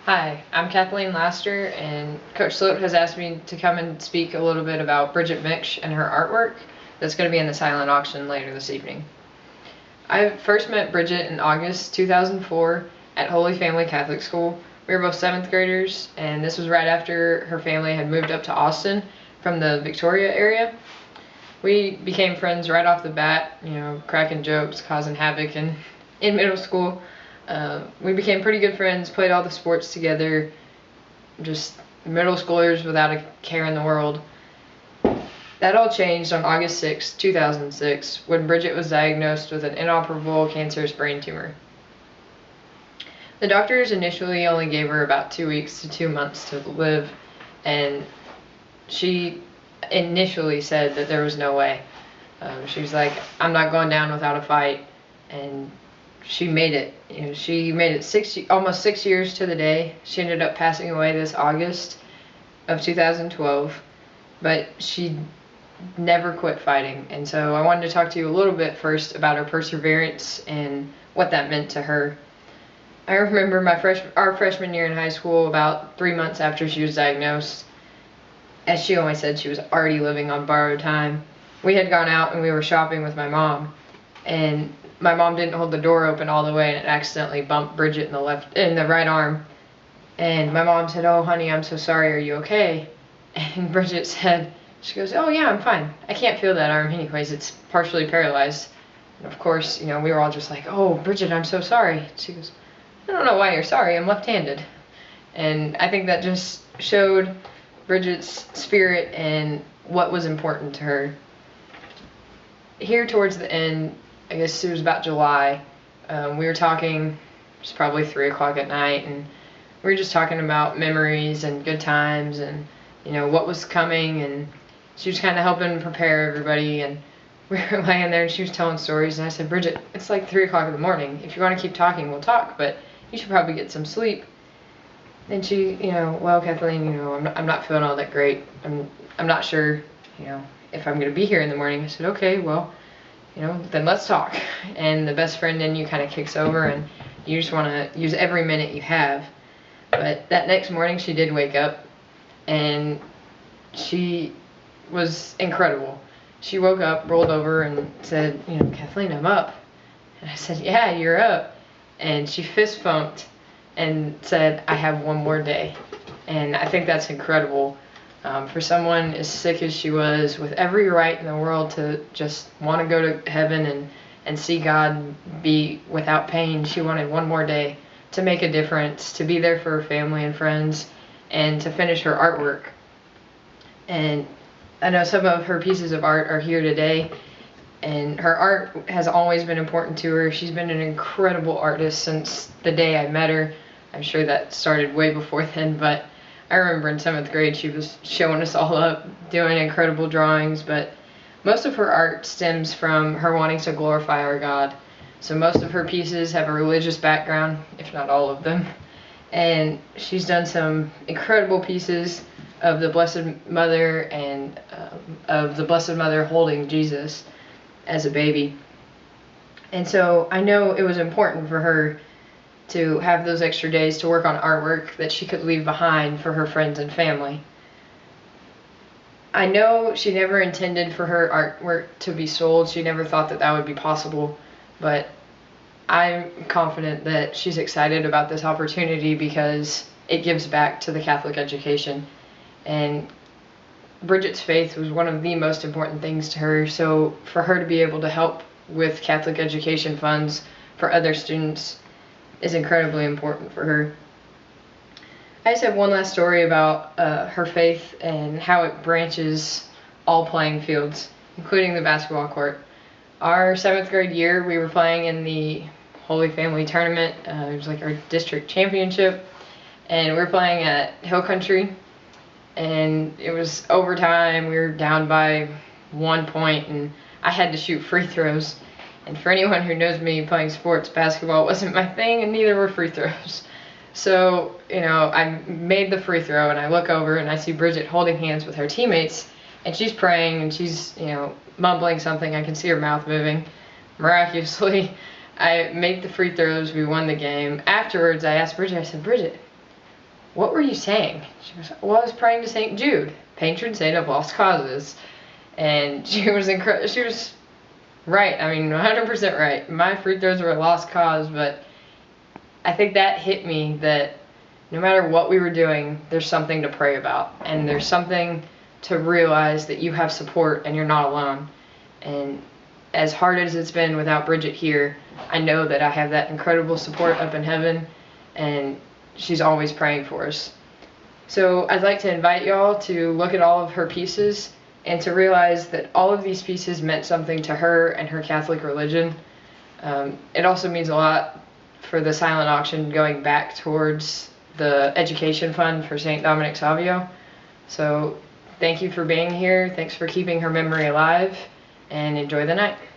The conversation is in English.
Hi, I'm Kathleen Laster, and Coach Sloat has asked me to come and speak a little bit about Bridget Mix and her artwork that's going to be in the silent auction later this evening. I first met Bridget in August 2004 at Holy Family Catholic School. We were both 7th graders, and this was right after her family had moved up to Austin from the Victoria area. We became friends right off the bat, cracking jokes, causing havoc in middle school. We became pretty good friends, played all the sports together, just middle schoolers without a care in the world. That all changed on August 6, 2006, when Bridget was diagnosed with an inoperable cancerous brain tumor. The doctors initially only gave her about 2 weeks to 2 months to live, and she initially said that there was no way. She was like, I'm not going down without a fight, and she made it. She made it almost 6 years to the day. She ended up passing away this August of 2012, but she never quit fighting. And so I wanted to talk to you a little bit first about her perseverance and what that meant to her. I remember our freshman year in high school, about 3 months after she was diagnosed, as she always said, she was already living on borrowed time. We had gone out and we were shopping with my mom, and my mom didn't hold the door open all the way, and it accidentally bumped Bridget in the right arm. And my mom said, "Oh, honey, I'm so sorry. Are you okay?" And Bridget said, she goes, "Oh yeah, I'm fine. I can't feel that arm anyways. It's partially paralyzed." And of course, we were all just like, "Oh, Bridget, I'm so sorry." She goes, "I don't know why you're sorry. I'm left-handed." And I think that just showed Bridget's spirit and what was important to her. Here towards the end, I guess it was about July, we were talking, it was probably 3 o'clock at night, and we were just talking about memories and good times and, what was coming, and she was kind of helping prepare everybody, and we were laying there and she was telling stories, and I said, "Bridget, it's like 3 o'clock in the morning. If you want to keep talking, we'll talk, but you should probably get some sleep." And she, "Well, Kathleen, I'm not feeling all that great. I'm not sure, if I'm going to be here in the morning." I said, "Okay, well, then let's talk." And the best friend in you kind of kicks over, and you just want to use every minute you have. But that next morning she did wake up, and she was incredible. She woke up, rolled over, and said, "Kathleen, I'm up." And I said, "Yeah, you're up." And she fist pumped and said, "I have one more day." And I think that's incredible. For someone as sick as she was, with every right in the world to just want to go to heaven and see God be without pain, she wanted one more day to make a difference, to be there for her family and friends, and to finish her artwork. And I know some of her pieces of art are here today, and her art has always been important to her. She's been an incredible artist since the day I met her. I'm sure that started way before then, but I remember in 7th grade she was showing us all up, doing incredible drawings, but most of her art stems from her wanting to glorify our God. So most of her pieces have a religious background, if not all of them, and she's done some incredible pieces of the Blessed Mother and of the Blessed Mother holding Jesus as a baby. And so I know it was important for her to have those extra days to work on artwork that she could leave behind for her friends and family. I know she never intended for her artwork to be sold. She never thought that that would be possible, but I'm confident that she's excited about this opportunity because it gives back to the Catholic education. And Bridget's faith was one of the most important things to her, so for her to be able to help with Catholic education funds for other students is incredibly important for her. I just have one last story about her faith and how it branches all playing fields, including the basketball court. Our 7th grade year, we were playing in the Holy Family tournament. It was like our district championship, and we were playing at Hill Country, and it was overtime. We were down by 1 point, and I had to shoot free throws. And for anyone who knows me playing sports, basketball wasn't my thing, and neither were free throws. So, I made the free throw, and I look over, and I see Bridget holding hands with her teammates, and she's praying, and she's, mumbling something. I can see her mouth moving. Miraculously, I made the free throws. We won the game. Afterwards, I asked Bridget, I said, "Bridget, what were you saying? She was, well, I was praying to St. Jude, patron saint of lost causes. And she was incredible. She was right. I mean, 100% right. My free throws were a lost cause, but I think that hit me that no matter what we were doing, there's something to pray about. And there's something to realize that you have support and you're not alone. And as hard as it's been without Bridget here, I know that I have that incredible support up in heaven, and she's always praying for us. So I'd like to invite y'all to look at all of her pieces and to realize that all of these pieces meant something to her and her Catholic religion. It also means a lot for the silent auction going back towards the education fund for St. Dominic Savio. So thank you for being here. Thanks for keeping her memory alive, and enjoy the night.